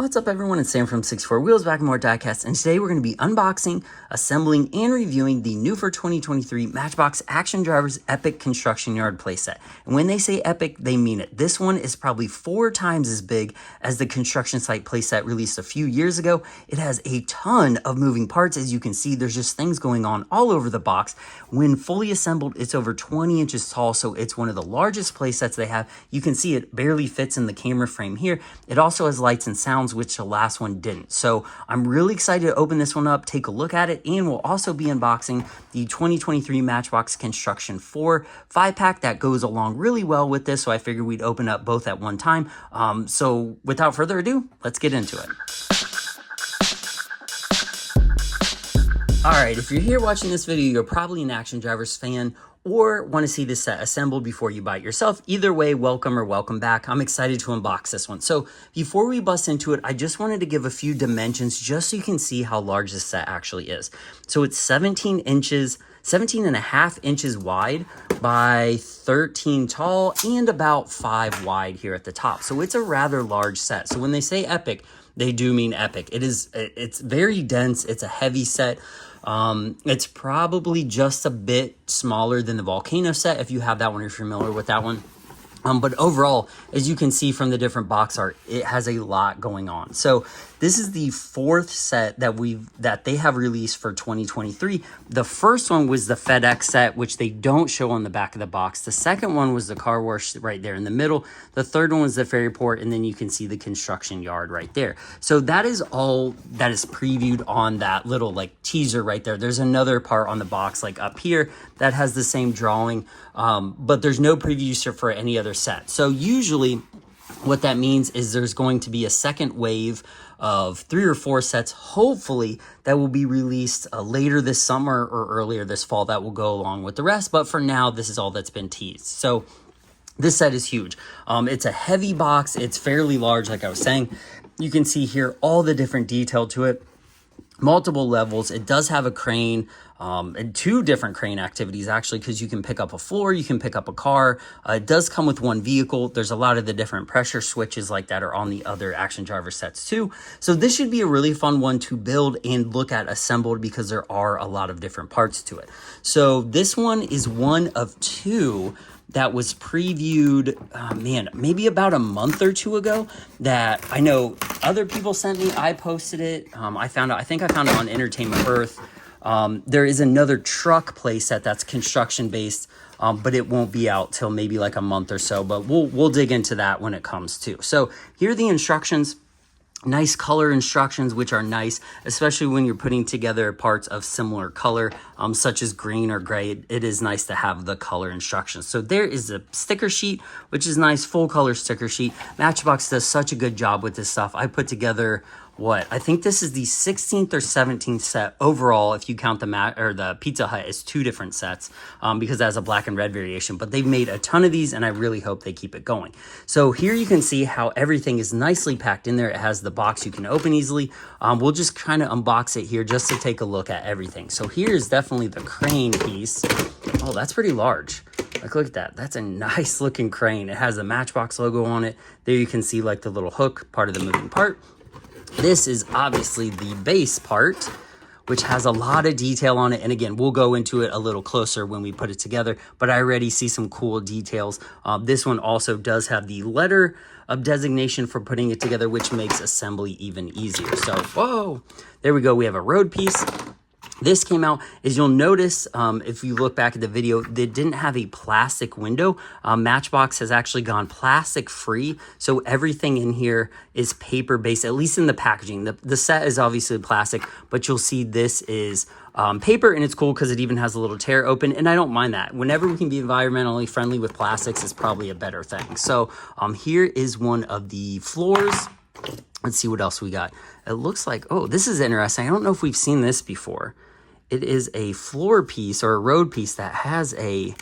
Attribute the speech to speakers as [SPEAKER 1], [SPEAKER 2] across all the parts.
[SPEAKER 1] What's up everyone, it's Sam from 64 Wheels, back with more diecast, and today we're going to be unboxing, assembling, and reviewing the new for 2023 Matchbox Action Drivers Epic Construction Yard playset. And when they say epic, they mean it. This one is probably 4 times as big as the construction site playset released a few years ago. It has a ton of moving parts. As you can see, there's just things going on all over the box. When fully assembled, it's over 20 inches tall, so it's one of the largest playsets they have. You can see it barely fits in the camera frame here. It also has lights and sounds, which the last one didn't. So I'm really excited to open this one up, take a look at it, and we'll also be unboxing the 2023 Matchbox Construction 4 5-pack that goes along really well with this, so I figured we'd open up both at one time. So without further ado, let's get into it. Alright, if you're here watching this video, you're probably an Action Drivers fan or want to see this set assembled before you buy it yourself. Either way, welcome or welcome back. I'm excited to unbox this one. So before we bust into it, I just wanted to give a few dimensions just so you can see how large this set actually is. So it's 17 and a half inches wide by 13 tall and about 5 wide here at the top. So it's a rather large set. So when they say epic, they do mean epic. It's very dense. It's a heavy set. It's probably just a bit smaller than the Volcano set, if you have that one, or you're familiar with that one. But overall, as you can see from the different box art, it has a lot going on. So this is the 4th set that they have released for 2023. The first one was the FedEx set, which they don't show on the back of the box. The second one was the car wash right there in the middle. The third one was the ferry port, and then you can see the construction yard right there. So that is all that is previewed on that little like teaser right there. There's another part on the box like up here that has the same drawing, but there's no previews for any other set. So usually what that means is there's going to be a second wave of 3 or 4 sets, hopefully, that will be released later this summer or earlier this fall that will go along with the rest. But for now, this is all that's been teased. So this set is huge. It's a heavy box. It's fairly large, like I was saying. You can see here all the different detail to it. Multiple levels. It does have a crane, and 2 different crane activities actually, because you can pick up a floor, you can pick up a car. It does come with 1 vehicle. There's a lot of the different pressure switches like that are on the other Action Driver sets too. So this should be a really fun one to build and look at assembled, because there are a lot of different parts to it. So this one is one of 2 that was previewed, maybe about a month or 2 ago, that I know other people sent me. I posted it. I think I found it on Entertainment Earth. There is another truck playset that's construction based, but it won't be out till maybe like a month or so, but we'll dig into that when it comes to. So here are the instructions. Nice color instructions, which are nice, especially when you're putting together parts of similar color, such as green or gray. It is nice to have the color instructions. So there is a sticker sheet, which is nice, full color sticker sheet. Matchbox does such a good job with this stuff. I put together, I think this is the 16th or 17th set overall, if you count the Pizza Hut as 2 different sets, because it has a black and red variation. But they've made a ton of these, and I really hope they keep it going. So here you can see how everything is nicely packed in there. It has the box you can open easily. We'll just kind of unbox it here just to take a look at everything. So here's definitely the crane piece. Oh, that's pretty large. Like, look at that. That's a nice looking crane. It has the Matchbox logo on it. There you can see like the little hook, part of the moving part. This is obviously the base part, which has a lot of detail on it. And again, we'll go into it a little closer when we put it together, but I already see some cool details. This one also does have the letter of designation for putting it together, which makes assembly even easier. So, whoa, there we go. We have a road piece. This came out, as you'll notice, if you look back at the video, they didn't have a plastic window. Matchbox has actually gone plastic free, so everything in here is paper based, at least in the packaging. The set is obviously plastic, but you'll see this is paper, and it's cool because it even has a little tear open, and I don't mind that. Whenever we can be environmentally friendly with plastics, it's probably a better thing. So here is one of the floors. Let's see what else we got. It looks like, oh, this is interesting. I don't know if we've seen this before. It is a floor piece or a road piece that has a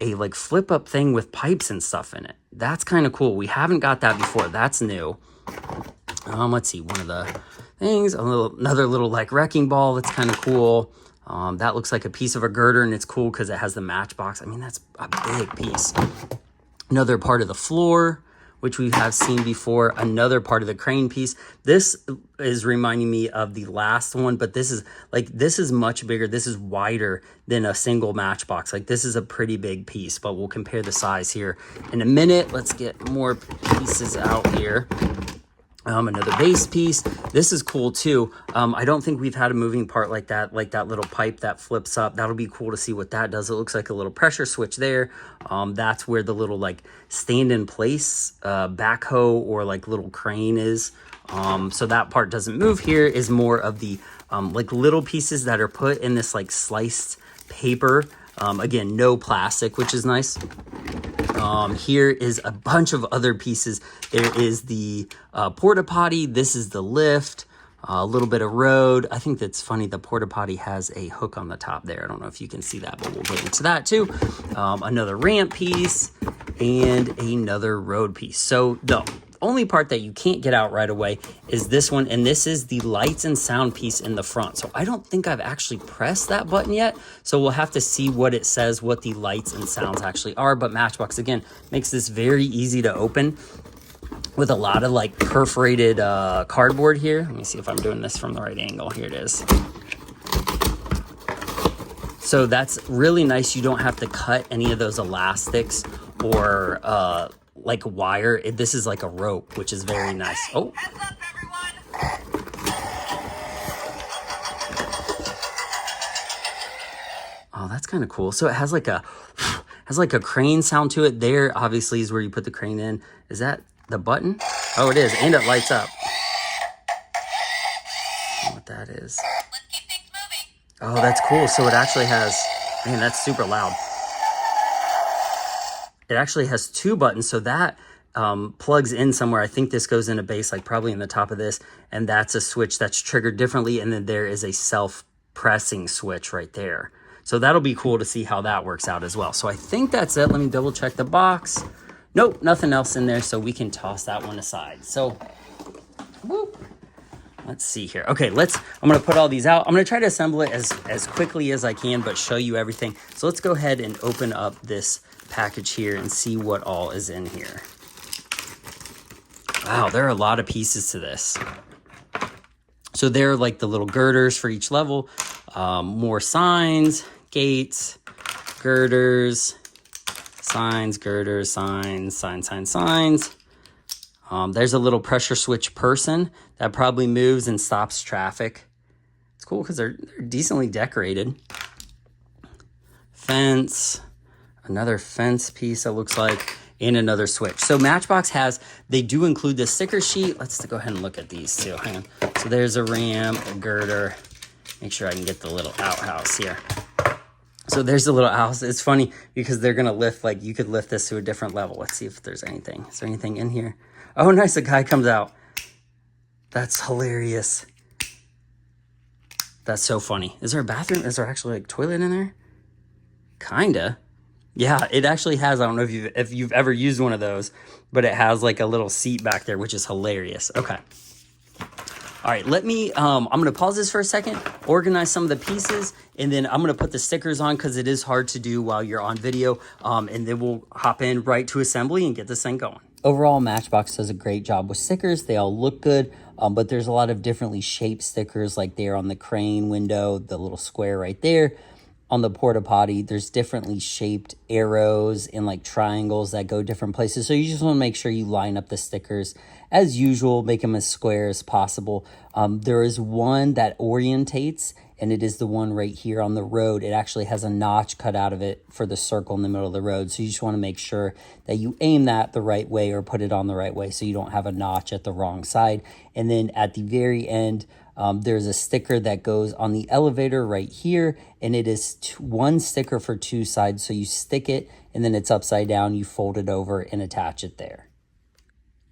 [SPEAKER 1] like flip up thing with pipes and stuff in it. That's kind of cool. We haven't got that before. That's new. Let's see, one of the things, another little like wrecking ball. That's kind of cool. That looks like a piece of a girder, and it's cool because it has the Matchbox. I mean, that's a big piece. Another part of the floor, which we have seen before. Another part of the crane piece. This is reminding me of the last one, but this is much bigger. This is wider than a single Matchbox. Like, this is a pretty big piece, but we'll compare the size here in a minute. Let's get more pieces out here. Another base piece. This is cool too. I don't think we've had a moving part like that little pipe that flips up. That'll be cool to see what that does. It looks like a little pressure switch there. That's where the little like stand in place backhoe or like little crane is. So that part doesn't move. Here is more of the like little pieces that are put in this like sliced paper. Again, no plastic, which is nice. Here is a bunch of other pieces. There is the porta potty. This is the lift, a little bit of road. I think that's funny. The porta potty has a hook on the top there. I don't know if you can see that, but we'll get into that too. Another ramp piece and another road piece. So the only part that you can't get out right away is this one, and this is the lights and sound piece in the front. So I don't think I've actually pressed that button yet, so we'll have to see what it says, what the lights and sounds actually are. But Matchbox, again, makes this very easy to open with a lot of like perforated cardboard here. Let me see if I'm doing this from the right angle. Here it is. So that's really nice. You don't have to cut any of those elastics or like wire. This is like a rope, which is very nice. Oh, heads up, everyone. Oh, that's kind of cool. So it has like a crane sound to it. There obviously is where you put the crane in. Is that the button? Oh, it is, and it lights up. I don't know what that is. Let's keep things moving. Oh, that's cool. So it actually has, man, that's super loud. It actually has two buttons, so that plugs in somewhere. I think this goes in a base, like probably in the top of this, and that's a switch that's triggered differently, and then there is a self-pressing switch right there. So that'll be cool to see how that works out as well. So I think that's it. Let me double check the box. Nope, nothing else in there, so we can toss that one aside. So, whoop. Let's see here. Okay, I'm gonna put all these out. I'm gonna try to assemble it as quickly as I can, but show you everything. So let's go ahead and open up this package here and see what all is in here. Wow, there are a lot of pieces to this. So they're like the little girders for each level, more signs, gates, girders, signs, girders, signs, signs. There's a little pressure switch person that probably moves and stops traffic. It's cool because they're decently decorated. Fence, another fence piece that looks like, and another switch. So Matchbox they do include the sticker sheet. Let's go ahead and look at these too. Hang on. So there's a ramp, a girder. Make sure I can get the little outhouse here. So there's the little house. It's funny because they're gonna lift, like you could lift this to a different level. Let's see if there's anything. Is there anything in here? Oh, nice, a guy comes out. That's hilarious. That's so funny. Is there a bathroom? Is there actually like toilet in there? Kinda. Yeah, it actually has. I don't know if you've ever used one of those, but it has like a little seat back there, which is hilarious. Okay. All right, I'm going to pause this for a second, organize some of the pieces, and then I'm going to put the stickers on because it is hard to do while you're on video, and then we'll hop in right to assembly and get this thing going. Overall, Matchbox does a great job with stickers. They all look good, but there's a lot of differently shaped stickers, like there on the crane window, the little square right there. On the porta potty, there's differently shaped arrows and like triangles that go different places. So you just want to make sure you line up the stickers as usual, make them as square as possible. There is one that orientates, and it is the one right here on the road. It actually has a notch cut out of it for the circle in the middle of the road. So you just want to make sure that you aim that the right way or put it on the right way so you don't have a notch at the wrong side. And then at the very end, there's a sticker that goes on the elevator right here, and it is one sticker for two sides. So you stick it, and then it's upside down. You fold it over and attach it there.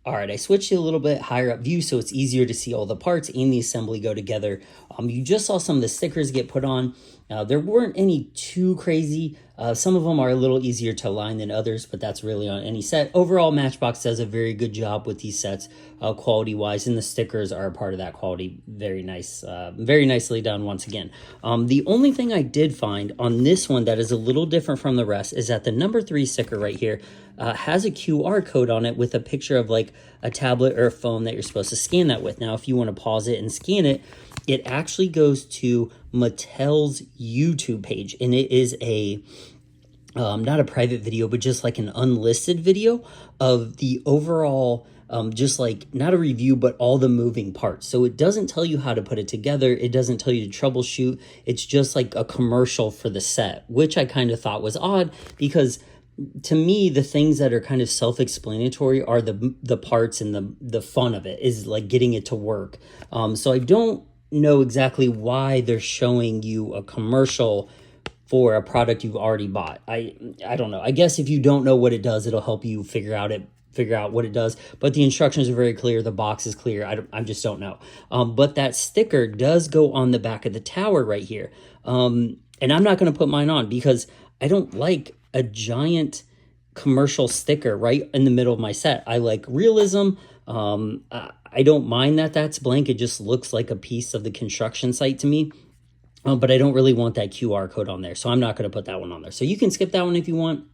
[SPEAKER 1] All right, I switched to a little bit higher up view so it's easier to see all the parts and the assembly go together. You just saw some of the stickers get put on. There weren't any too crazy. Some of them are a little easier to align than others, but that's really on any set. Overall, Matchbox does a very good job with these sets quality-wise, and the stickers are a part of that quality. Very nice, very nicely done once again. The only thing I did find on this one that is a little different from the rest is that the number 3 sticker right here has a QR code on it with a picture of like a tablet or a phone that you're supposed to scan that with. Now, if you want to pause it and scan it, it actually goes to Mattel's YouTube page, and it is a not a private video, but just like an unlisted video of the overall, just like not a review, but all the moving parts. So it doesn't tell you how to put it together. It doesn't tell you to troubleshoot. It's just like a commercial for the set, which I kind of thought was odd because to me, the things that are kind of self-explanatory are the parts and the fun of it is like getting it to work. So I don't know exactly why they're showing you a commercial for a product you've already bought. I don't know. I guess if you don't know what it does, it'll help you figure out what it does. But the instructions are very clear. The box is clear. I just don't know. But that sticker does go on the back of the tower right here. And I'm not going to put mine on because I don't like a giant commercial sticker right in the middle of my set. I like realism. I don't mind that that's blank. It just looks like a piece of the construction site to me. But I don't really want that QR code on there, so I'm not going to put that one on there. So you can skip that one if you want,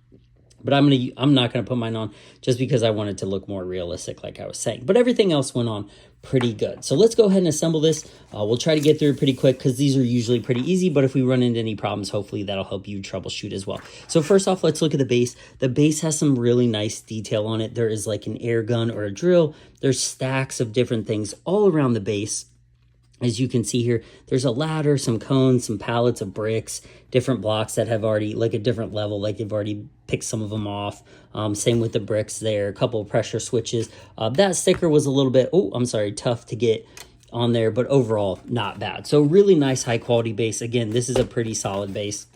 [SPEAKER 1] but I'm not going to put mine on just because I want it to look more realistic, like I was saying. But everything else went on pretty good. So let's go ahead and assemble this. We'll try to get through it pretty quick because these are usually pretty easy, but if we run into any problems, hopefully that'll help you troubleshoot as well. So first off, let's look at the base. The base has some really nice detail on it. There is like an air gun or a drill. There's stacks of different things all around the base. As you can see here, there's a ladder, some cones, some pallets of bricks, different blocks that have already, like a different level, like they've already picked some of them off. Same with the bricks there, a couple of pressure switches. That sticker was a little bit, tough to get on there, but overall, not bad. So really nice, high quality base. Again, this is a pretty solid base.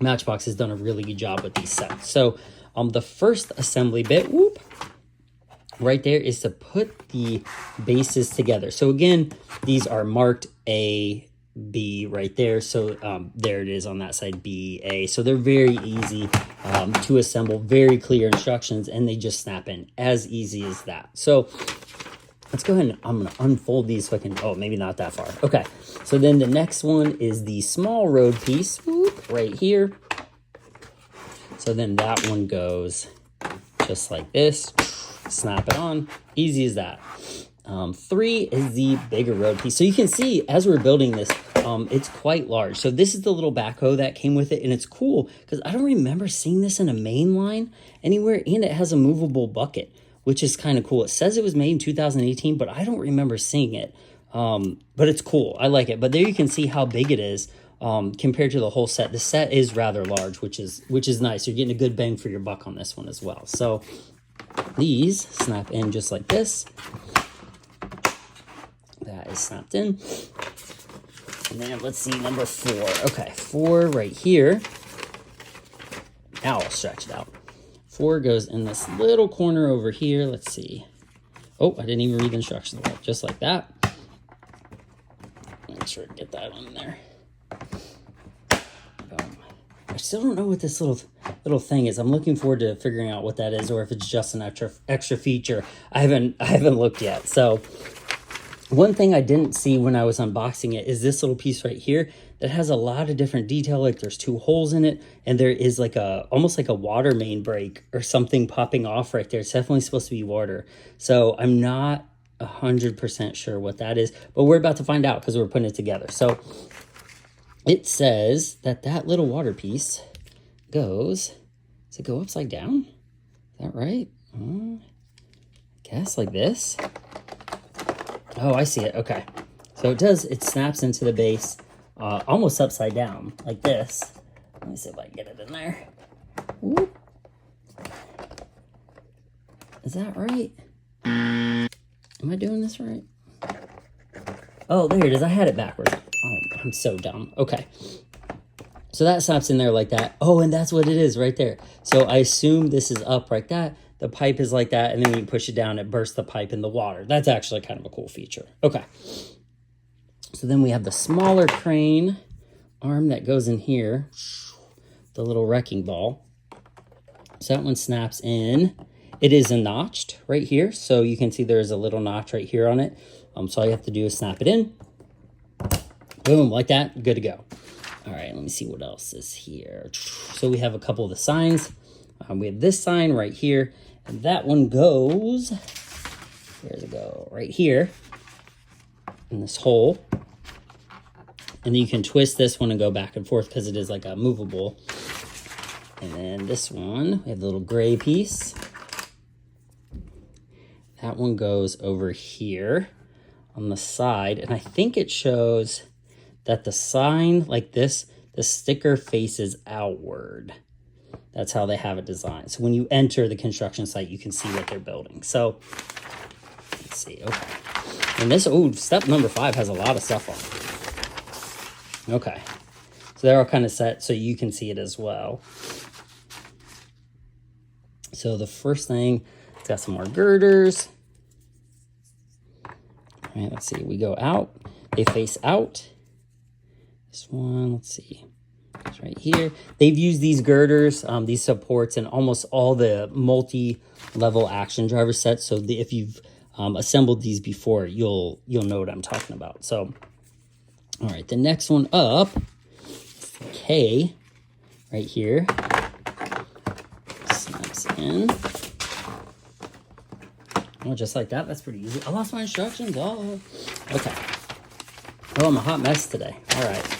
[SPEAKER 1] Matchbox has done a really good job with these sets. So the first assembly bit, right there is to put the bases together. So again, these are marked A, B right there. So there it is on that side, B, A. So they're very easy to assemble, very clear instructions, and they just snap in as easy as that. So let's go ahead and I'm going to unfold these so I can, oh, maybe not that far. Okay. So then the next one is the small road piece right here. So then that one goes just like this. Snap it on, easy as that. 3 is the bigger road piece. So you can see as we're building this, it's quite large. So this is the little backhoe that came with it, and it's cool because I don't remember seeing this in a main line anywhere, and it has a movable bucket, which is kind of cool. It says it was made in 2018, but I don't remember seeing it. But it's cool. I like it. But there you can see how big it is compared to the whole set. The set is rather large, which is nice. You're getting a good bang for your buck on this one as well. So these snap in just like this. That is snapped in. And then let's see number 4. Okay, 4 right here. Now I'll stretch it out. 4 goes in this little corner over here. Let's see. Oh, I didn't even read the instructions. Just like that. Make sure to get that on there. I still don't know what this little thing is. I'm looking forward to figuring out what that is, or if it's just an extra feature. I haven't looked yet. So one thing I didn't see when I was unboxing it is this little piece right here that has a lot of different detail. Like there's 2 holes in it, and there is like almost like a water main break or something popping off right there. It's definitely supposed to be water. So I'm not 100% sure what that is, but we're about to find out because we're putting it together. So it says that little water piece goes, does it go upside down? Is that right? I guess like this. Oh, I see it. Okay. So it snaps into the base almost upside down like this. Let me see if I can get it in there. Whoop. Is that right? Am I doing this right? Oh, there it is. I had it backwards. Oh, I'm so dumb. Okay. So that snaps in there like that. Oh, and that's what it is right there. So I assume this is up like that. the pipe is like that, and then when you push it down, it bursts the pipe in the water. That's actually kind of a cool feature. Okay. So then we have the smaller crane arm that goes in here, the little wrecking ball. So that one snaps in. It is a notched right here, so you can see there's a little notch right here on it. So all you have to do is snap it in. Boom, like that, good to go. All right, let me see what else is here. So we have a couple of the signs. We have this sign right here, and that one goes, where's it go? Right here in this hole. And then you can twist this one and go back and forth because it is like a movable. And then this one, we have the little gray piece. That one goes over here on the side. And I think it shows that the sign like this, the sticker faces outward. That's how they have it designed. So when you enter the construction site, you can see what they're building. So let's see, okay. And this, oh, step number 5 has a lot of stuff on it. Okay. So they're all kind of set so you can see it as well. So the first thing, it's got some more girders. All right, let's see, we go out, they face out. This one, let's see, it's right here. They've used these girders, these supports in almost all the multi-level action driver sets. So if you've assembled these before, you'll know what I'm talking about. So, all right, the next one up, K, right here, snaps in. Oh, just like that. That's pretty easy. I lost my instructions. Oh, okay. Oh, I'm a hot mess today. All right.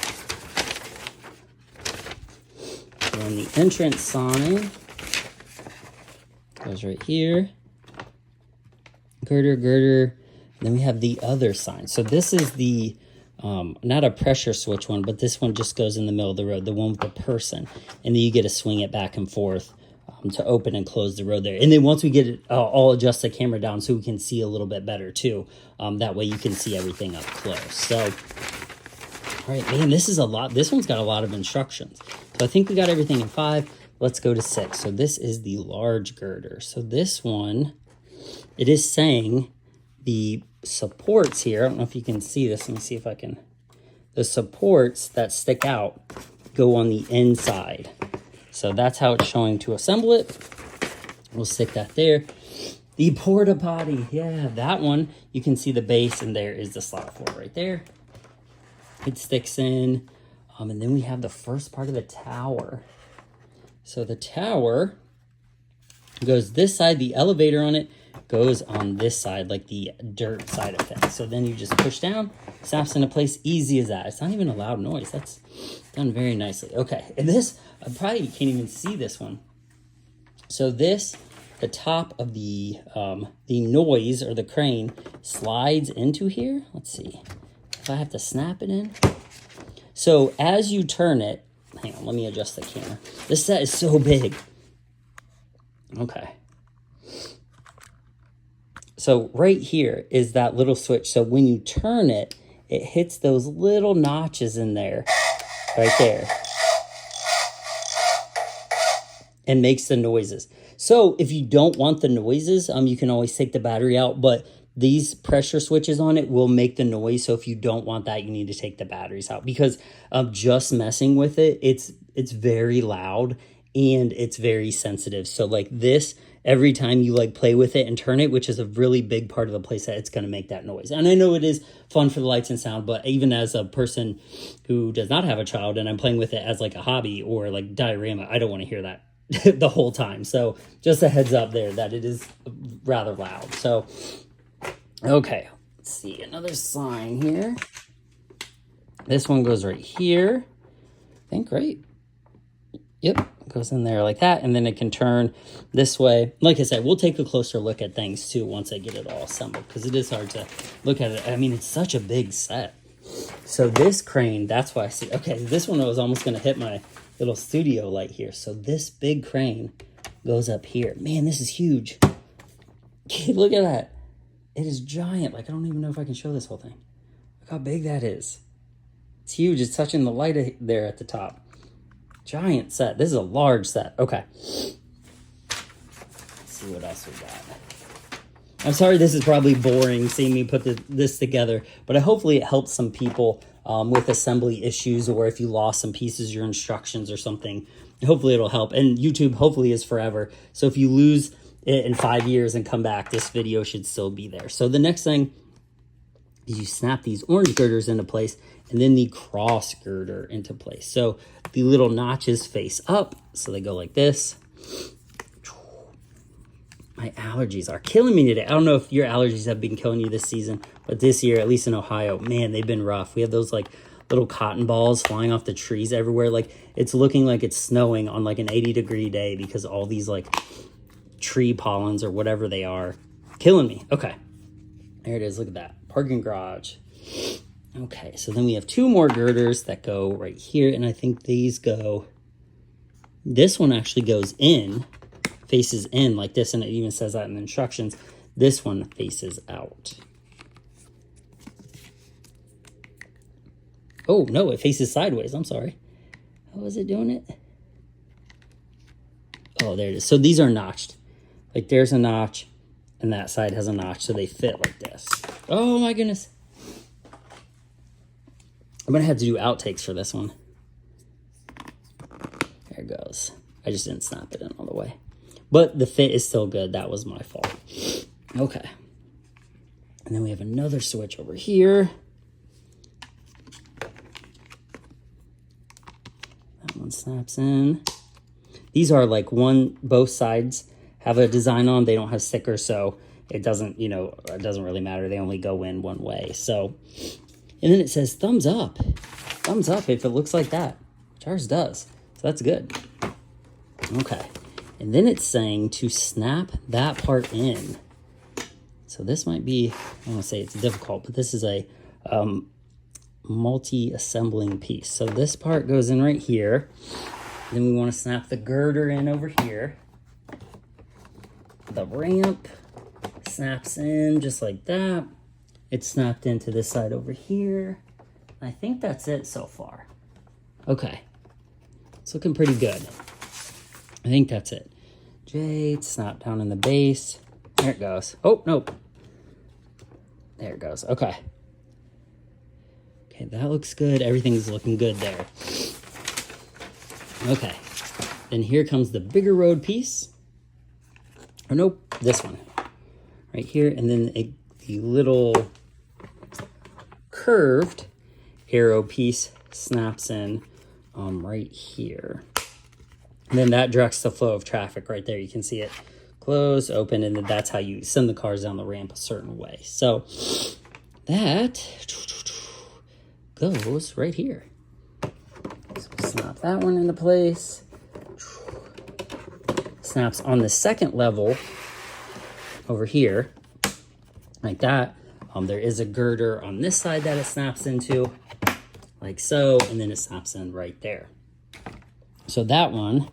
[SPEAKER 1] And the entrance sign goes right here. Girder, girder. And then we have the other sign. So this is the, not a pressure switch one, but this one just goes in the middle of the road, the one with the person. And then you get to swing it back and forth to open and close the road there. And then once we get it, I'll adjust the camera down so we can see a little bit better too. That way you can see everything up close. So, all right, man, this is a lot. This one's got a lot of instructions. So I think we got everything in 5. Let's go to 6. So this is the large girder. So this one, it is saying the supports here, I don't know if you can see this. Let me see if I can. The supports that stick out go on the inside. So that's how it's showing to assemble it. We'll stick that there. The porta potty, yeah, that one, you can see the base, and there is the slot for it right there. It sticks in. And then we have the first part of the tower. So the tower goes this side, the elevator on it goes on this side, like the dirt side of things. So then you just push down, snaps into place, easy as that. It's not even a loud noise. That's done very nicely. Okay, and this, I probably can't even see this one. So this, the top of the noise or the crane slides into here. Let's see if I have to snap it in. So as you turn it, hang on, let me adjust the camera. This set is so big. Okay. So right here is that little switch. So when you turn it, it hits those little notches in there, right there, and makes the noises. So if you don't want the noises, you can always take the battery out, but these pressure switches on it will make the noise. So if you don't want that, you need to take the batteries out, because just messing with it, it's very loud and it's very sensitive. So like this, every time you like play with it and turn it, which is a really big part of the playset, it's going to make that noise. And I know it is fun for the lights and sound, but even as a person who does not have a child and I'm playing with it as like a hobby or like diorama, I don't want to hear that the whole time. So just a heads up there that it is rather loud. So, okay, let's see, another sign here. This one goes right here, I think, right? Yep, goes in there like that, and then it can turn this way. Like I said, we'll take a closer look at things too once I get it all assembled, because it is hard to look at it. I mean, it's such a big set. So this crane, that's why I see, okay, this one was almost going to hit my little studio light here. So this big crane goes up here. Man, this is huge. Look at that. It is giant. Like, I don't even know if I can show this whole thing. Look how big that is. It's huge. It's touching the light there at the top. Giant set. This is a large set. Okay. Let's see what else we got. I'm sorry this is probably boring seeing me put this together, but hopefully it helps some people with assembly issues, or if you lost some pieces, your instructions or something. Hopefully it'll help. And YouTube hopefully is forever. So if you lose it in 5 years and come back, this video should still be there. So the next thing is you snap these orange girders into place and then the cross girder into place. So the little notches face up, so they go like this. My allergies are killing me today. I don't know if your allergies have been killing you this season, but this year, at least in Ohio, man, they've been rough. We have those like little cotton balls flying off the trees everywhere. Like it's looking like it's snowing on like an 80-degree day because all these like tree pollens or whatever they are killing me. Okay, there it is. Look at that. Parking garage. Okay, so then we have 2 more girders that go right here, and I think these go, this one actually goes in, faces in like this, and it even says that in the instructions. This one faces out. Oh, no, it faces sideways. I'm sorry. How is it doing it? Oh, there it is. So these are notched. Like there's a notch, and that side has a notch, so they fit like this. Oh, my goodness. I'm going to have to do outtakes for this one. There it goes. I just didn't snap it in all the way. But the fit is still good. That was my fault. Okay. And then we have another switch over here. That one snaps in. These are like both sides have a design on. They don't have stickers, so it doesn't, it doesn't really matter. They only go in one way. So, and then it says thumbs up. Thumbs up if it looks like that. Which ours does. So that's good. Okay. And then it's saying to snap that part in. So this might be, I don't want to say it's difficult, but this is a multi-assembling piece. So this part goes in right here. Then we want to snap the girder in over here. The ramp snaps in just like that. It's snapped into this side over here. I think that's it so far. Okay. It's looking pretty good. I think that's it. J, it's snapped down in the base. There it goes. Oh, nope. There it goes. Okay. Okay, that looks good. Everything's looking good there. Okay. Then here comes the bigger road piece. Oh, nope. This one. Right here. And then the little curved arrow piece snaps in right here. And then that directs the flow of traffic right there. You can see it close, open, and then that's how you send the cars down the ramp a certain way. So that goes right here. So snap that one into place. Snaps on the second level over here, like that. There is a girder on this side that it snaps into, like so, and then it snaps in right there. So that one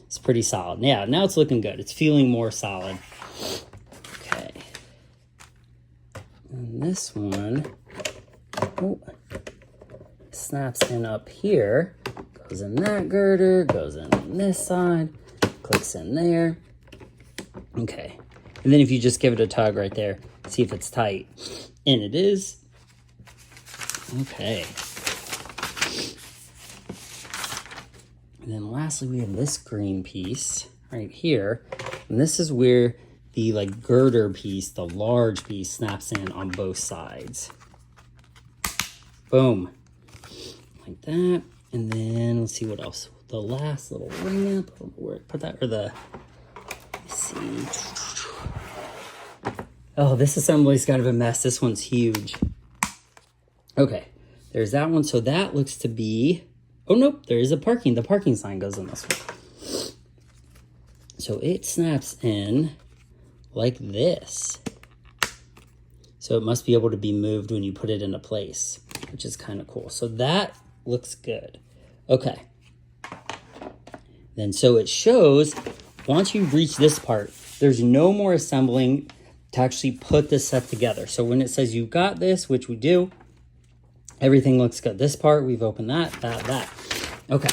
[SPEAKER 1] is pretty solid. Yeah, now it's looking good. It's feeling more solid. Okay. And this one, snaps in up here, goes in that girder, goes in on this side, clicks in there. Okay. And then if you just give it a tug right there, see if it's tight. And it is. Okay. And then lastly, we have this green piece right here. And this is where the like girder piece, the large piece, snaps in on both sides. Boom. Like that. And then let's see what else. The last little ramp. I don't know where to put that, or the, let's see. Oh, this assembly's kind of a mess. This one's huge. Okay, there's that one. So that looks to be, oh nope, there is a parking. The parking sign goes in this one. So it snaps in like this. So it must be able to be moved when you put it into place, which is kind of cool. So that looks good. Okay. Then so it shows, once you reach this part, there's no more assembling to actually put this set together. So when it says you got this, which we do, everything looks good. This part, we've opened that. Okay.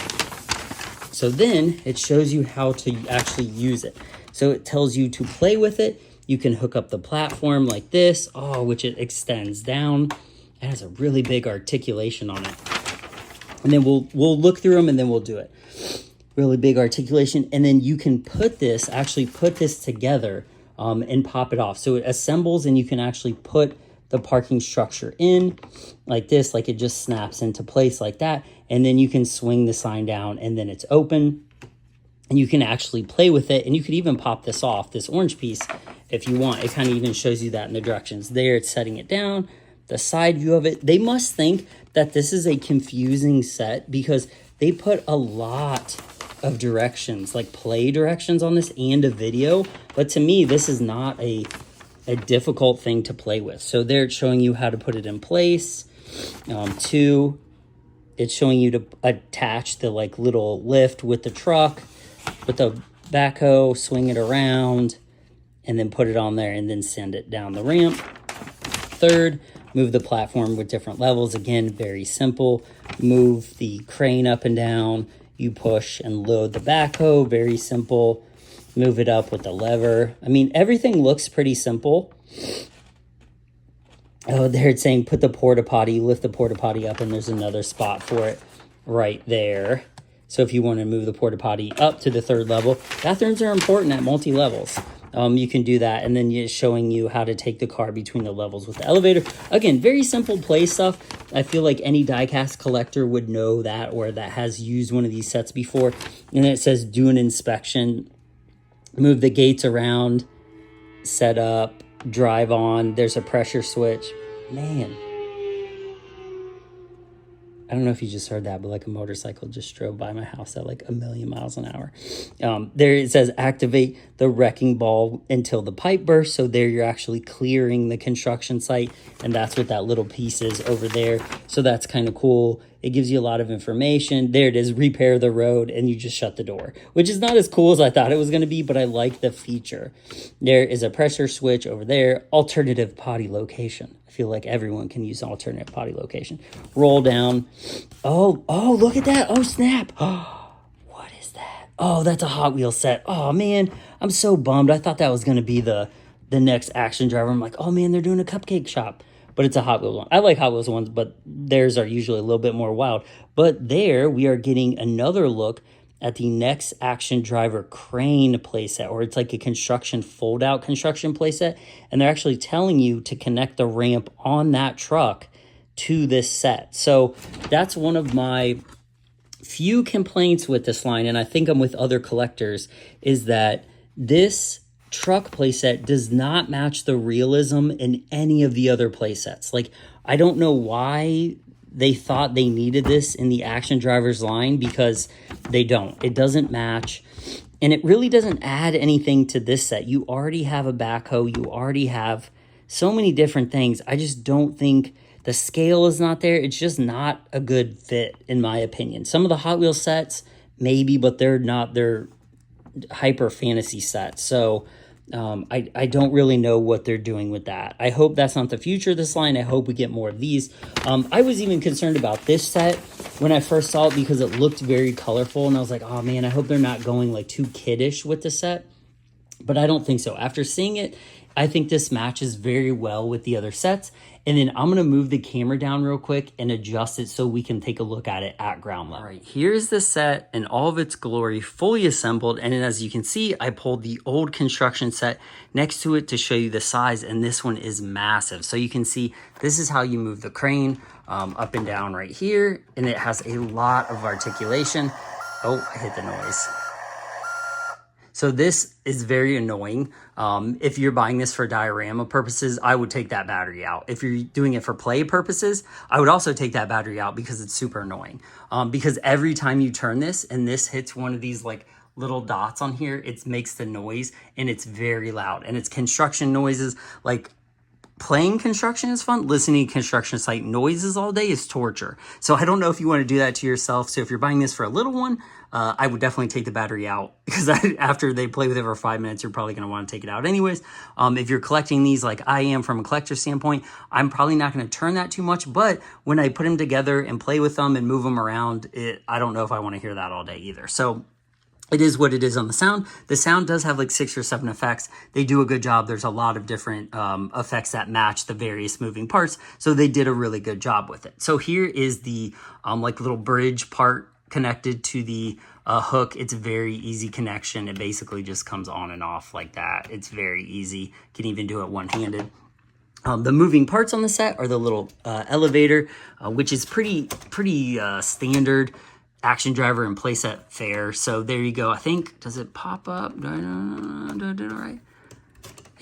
[SPEAKER 1] So then it shows you how to actually use it. So it tells you to play with it. You can hook up the platform like this, which it extends down. It has a really big articulation on it. And then we'll look through them and then we'll do it. Really big articulation. And then you can actually put this together and pop it off. So it assembles and you can actually put the parking structure in like this, like it just snaps into place like that. And then you can swing the sign down and then it's open and you can actually play with it. And you could even pop this off, this orange piece, if you want. It kind of even shows you that in the directions. There, it's setting it down, the side view of it. They must think that this is a confusing set because they put a lot of directions, like play directions on this and a video. But to me, this is not a difficult thing to play with. So there it's showing you how to put it in place. Two, it's showing you to attach the like little lift with the truck, with the backhoe, swing it around, and then put it on there and then send it down the ramp. Third, move the platform with different levels. Again, very simple. Move the crane up and down. You push and load the backhoe, very simple. Move it up with the lever. I mean, everything looks pretty simple. Oh, there it's saying put the porta potty, lift the porta potty up, and there's another spot for it right there. So if you want to move the porta potty up to the third level, bathrooms are important at multi-levels. You can do that, and then it's showing you how to take the car between the levels with the elevator. Again, very simple play stuff. I feel like any diecast collector would know that, or that has used one of these sets before. And then it says do an inspection, move the gates around, set up, drive on. There's a pressure switch. Man, I don't know if you just heard that, but like a motorcycle just drove by my house at like 1,000,000 miles an hour. There it says activate the wrecking ball until the pipe bursts. So there you're actually clearing the construction site. And that's what that little piece is over there. So that's kind of cool. It gives you a lot of information. There it is, repair the road, and you just shut the door, which is not as cool as I thought it was going to be, but I like the feature. There is a pressure switch over there, alternative potty location. I feel like everyone can use alternative potty location. Roll down. Oh, look at that. Oh, snap. Oh, what is that? Oh, that's a Hot Wheels set. Oh, man, I'm so bummed. I thought that was going to be the next action driver. I'm like, oh, man, they're doing a cupcake shop. But it's a Hot Wheels one. I like Hot Wheels ones, but theirs are usually a little bit more wild. But there we are getting another look at the next action driver crane playset, or it's like a construction fold-out construction playset. And they're actually telling you to connect the ramp on that truck to this set. So that's one of my few complaints with this line, and I think I'm with other collectors, is that this truck playset does not match the realism in any of the other playsets. Like, I don't know why they thought they needed this in the action drivers line, because they don't. It doesn't match, and it really doesn't add anything to this set. You already have a backhoe. You already have so many different things. I just don't think the scale is not there. It's just not a good fit, in my opinion. Some of the Hot Wheels sets, maybe, but they're not. They're hyper fantasy sets. So I don't really know what they're doing with that. I hope that's not the future of this line. I hope we get more of these. I was even concerned about this set when I first saw it, because it looked very colorful, and I was like, oh man, I hope they're not going like too kiddish with the set. But I don't think so. After seeing it, I think this matches very well with the other sets. And then I'm going to move the camera down real quick and adjust it so we can take a look at it at ground level. All right, here's the set in all of its glory, fully assembled. And then as you can see, I pulled the old construction set next to it to show you the size. And this one is massive. So you can see this is how you move the crane up and down right here. And it has a lot of articulation. Oh, I hit the noise. So this is very annoying. If you're buying this for diorama purposes, I would take that battery out. If you're doing it for play purposes, I would also take that battery out, because it's super annoying. Because every time you turn this and this hits one of these like little dots on here, it makes the noise, and it's very loud, and it's construction noises. Like, playing construction is fun. Listening to construction site noises all day is torture. So I don't know if you want to do that to yourself. So if you're buying this for a little one, I would definitely take the battery out, because after they play with it for 5 minutes, you're probably going to want to take it out anyways. If you're collecting these like I am from a collector standpoint, I'm probably not going to turn that too much. But when I put them together and play with them and move them around, I don't know if I want to hear that all day either. So it is what it is on the sound. The sound does have like 6 or 7 effects. They do a good job. There's a lot of different effects that match the various moving parts. So they did a really good job with it. So here is the like little bridge part connected to the hook. It's a very easy connection. It basically just comes on and off like that. It's very easy. Can even do it one-handed. The moving parts on the set are the little elevator, which is pretty standard action driver and playset fare. So there you go. I think, does it pop up? Do I do it right?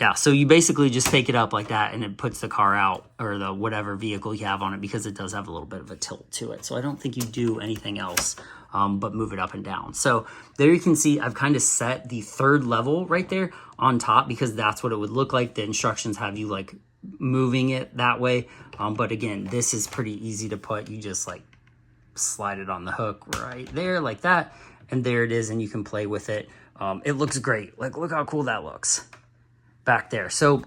[SPEAKER 1] Yeah, so you basically just take it up like that and it puts the car out, or the whatever vehicle you have on it, because it does have a little bit of a tilt to it. So I don't think you do anything else but move it up and down. So there you can see I've kind of set the 3rd level right there on top, because that's what it would look like. The instructions have you like moving it that way. But again, this is pretty easy to put. You just like slide it on the hook right there like that, and there it is, and you can play with it. It looks great. Like, look how cool that looks back there. So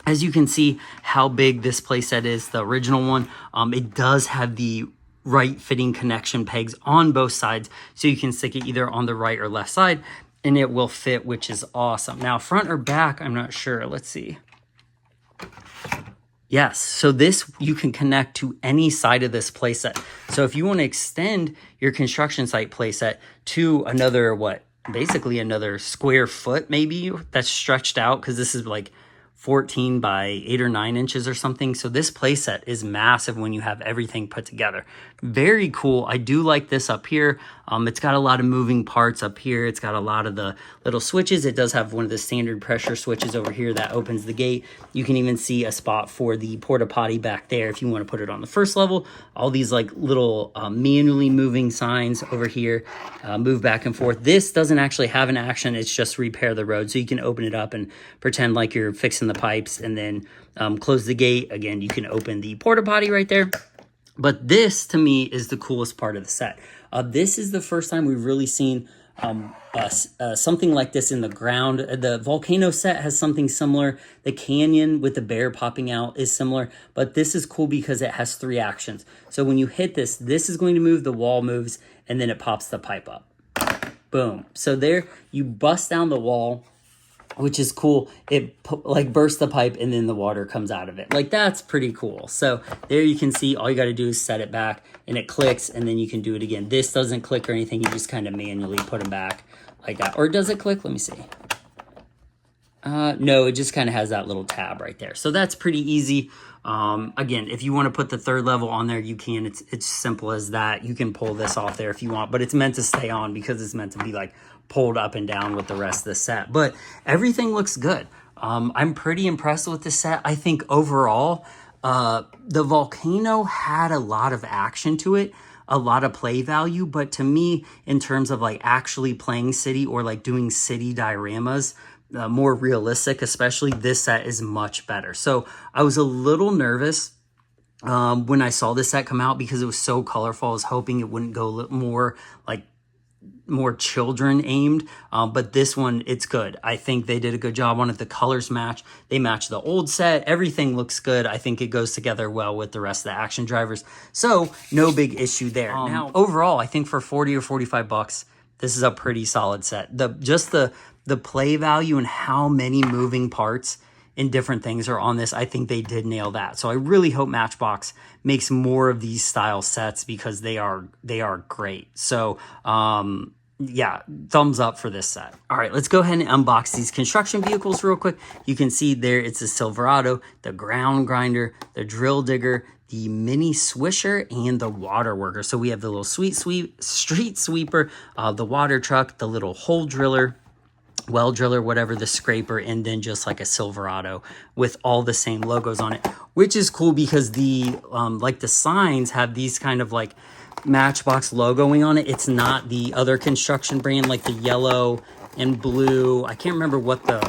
[SPEAKER 1] as you can see how big this playset is, the original one, it does have the right fitting connection pegs on both sides, so you can stick it either on the right or left side and it will fit, which is awesome. Now front or back, I'm not sure. Let's see. Yes, so this you can connect to any side of this playset. So if you want to extend your construction site playset to another, basically another square foot maybe that's stretched out, because this is like 14 by 8 or 9 inches or something. So this playset is massive when you have everything put together. Very cool. I do like this up here. It's got a lot of moving parts up here. It's got a lot of the little switches. It does have one of the standard pressure switches over here that opens the gate. You can even see a spot for the porta potty back there if you want to put it on the first level. All these like little manually moving signs over here move back and forth. This doesn't actually have an action. It's just repair the road. So you can open it up and pretend like you're fixing the pipes, and then close the gate. Again, you can open the porta potty right there. But this, to me, is the coolest part of the set. This is the first time we've really seen something like this in the ground. The volcano set has something similar. The canyon with the bear popping out is similar. But this is cool because it has 3 actions. So when you hit this, this is going to move, the wall moves, and then it pops the pipe up. Boom. So there, you bust down the wall, which is cool. It like bursts the pipe and then the water comes out of it. Like, that's pretty cool. So there you can see all you got to do is set it back and it clicks, and then you can do it again. This doesn't click or anything. You just kind of manually put them back like that. Or does it click? Let me see. No, it just kind of has that little tab right there. So that's pretty easy. Again, if you want to put the 3rd level on there, you can. It's simple as that. You can pull this off there if you want, but it's meant to stay on because it's meant to be like pulled up and down with the rest of the set. But everything looks good. I'm pretty impressed with the set. I think overall, the volcano had a lot of action to it, a lot of play value, but to me, in terms of like actually playing city or like doing city dioramas, more realistic, especially, this set is much better. So I was a little nervous when I saw this set come out because it was so colorful. I was hoping it wouldn't go a little more like more children aimed, but this one, it's good. I think they did a good job on it. The colors match. They match the old set. Everything looks good. I think it goes together well with the rest of the action drivers. So no big issue there. Now, overall, I think for 40 or 45 bucks, this is a pretty solid set. The play value and how many moving parts and different things are on this, I think they did nail that. So I really hope Matchbox makes more of these style sets because they are great. So yeah, thumbs up for this set. All right, let's go ahead and unbox these construction vehicles real quick. You can see there it's the Silverado, the ground grinder, the drill digger, the mini swisher, and the water worker. So we have the little street sweeper, the water truck, the little hole driller, well driller, whatever, the scraper, and then just like a Silverado with all the same logos on it, which is cool because the like the signs have these kind of like Matchbox logoing on it. It's not the other construction brand like the yellow and blue. I can't remember what the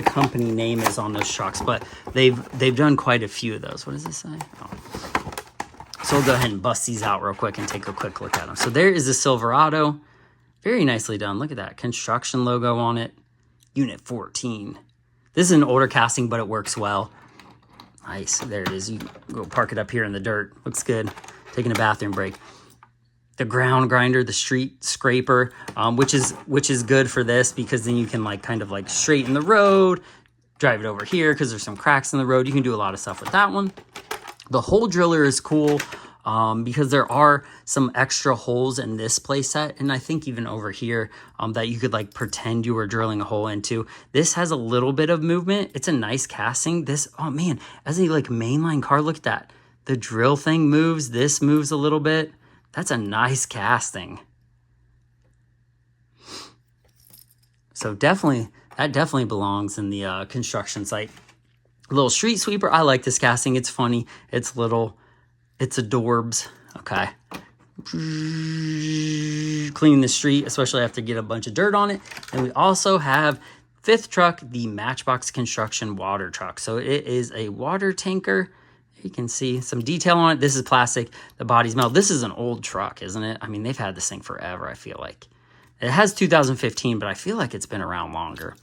[SPEAKER 1] company name is on those trucks, but they've done quite a few of those. What does this say? Oh. So we'll go ahead and bust these out real quick and take a quick look at them. So there is the Silverado. Very nicely done. Look at that construction logo on it. Unit 14. This is an older casting, but it works well. Nice. There it is. You go park it up here in the dirt. Looks good. Taking a bathroom break. the ground grinder, the street scraper, which is good for this because then you can like kind of like straighten the road, drive it over here because there's some cracks in the road. You can do a lot of stuff with that one. The hole driller is cool because there are some extra holes in this playset, and I think even over here that you could like pretend you were drilling a hole into. This has a little bit of movement. It's a nice casting. This, oh man, as a like mainline car, look at that. The drill thing moves. This moves a little bit. That's a nice casting. So definitely, that definitely belongs in the construction site. A little street sweeper. I like this casting. It's funny. It's little. It's adorbs. Okay. Cleaning the street, especially after get a bunch of dirt on it. And we also have fifth truck, the Matchbox construction water truck. So it is a water tanker. You can see some detail on it. This is plastic. The body's metal. This is an old truck, isn't it? I mean, they've had this thing forever, I feel like. It has 2015, but I feel like it's been around longer.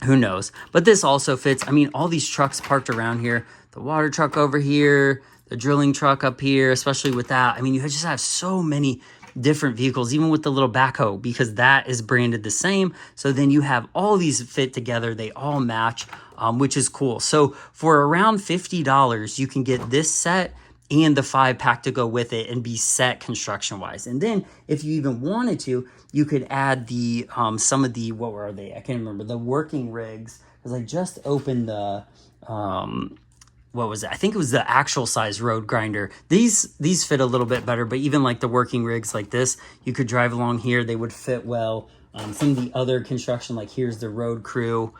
[SPEAKER 1] Who knows? But this also fits. I mean, all these trucks parked around here. The water truck over here. The drilling truck up here, especially with that. I mean, you just have so many different vehicles, even with the little backhoe, because that is branded the same. So then you have all these fit together. They all match, which is cool. So for around $50, you can get this set and the 5-pack to go with it and be set construction-wise. And then if you even wanted to, you could add the some of the, what were they? I can't remember. The working rigs, because I just opened the... what was it? I think it was the actual size road grinder. These fit a little bit better, but even like the working rigs like this, you could drive along here. They would fit well. Some of the other construction, like here's the road crew.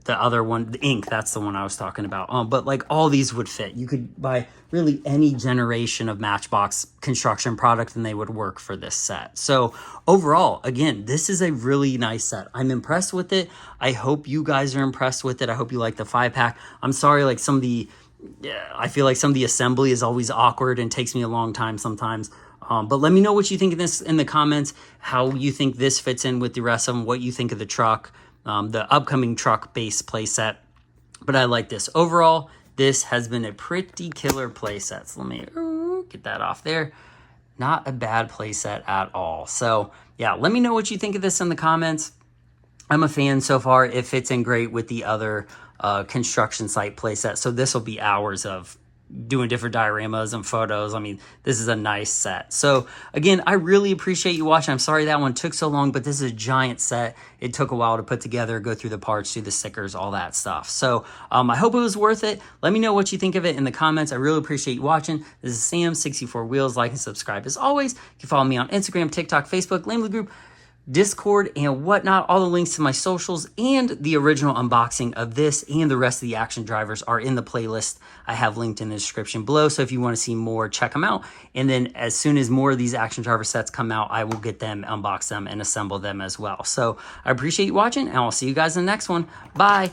[SPEAKER 1] The other one, the ink, that's the one I was talking about. But like all these would fit. You could buy really any generation of Matchbox construction product and they would work for this set. So overall, again, this is a really nice set. I'm impressed with it. I hope you guys are impressed with it. I hope you like the 5-pack. I'm sorry, like some of the, I feel like some of the assembly is always awkward and takes me a long time sometimes. But let me know what you think of this in the comments, how you think this fits in with the rest of them, what you think of the truck. The upcoming truck base playset. But I like this. Overall, this has been a pretty killer playset. So let me get that off there. Not a bad playset at all. So yeah, let me know what you think of this in the comments. I'm a fan so far. It fits in great with the other construction site playset. So this will be hours of doing different dioramas and photos. I mean, this is a nice set. So again, I really appreciate you watching. I'm sorry that one took so long, but this is a giant set. It took a while to put together, go through the parts, do the stickers, all that stuff. So I hope it was worth it. Let me know what you think of it in the comments. I really appreciate you watching. This is Sam, 64 Wheels. Like and subscribe as always. You can follow me on Instagram, TikTok, Facebook, Lamely Group, Discord, and whatnot. All the links to my socials and the original unboxing of this and the rest of the action drivers are in the playlist I have linked in the description below. So if you want to see more, check them out. And then as soon as more of these action driver sets come out, I will get them, unbox them, and assemble them as well. So I appreciate you watching, and I'll see you guys in the next one. Bye.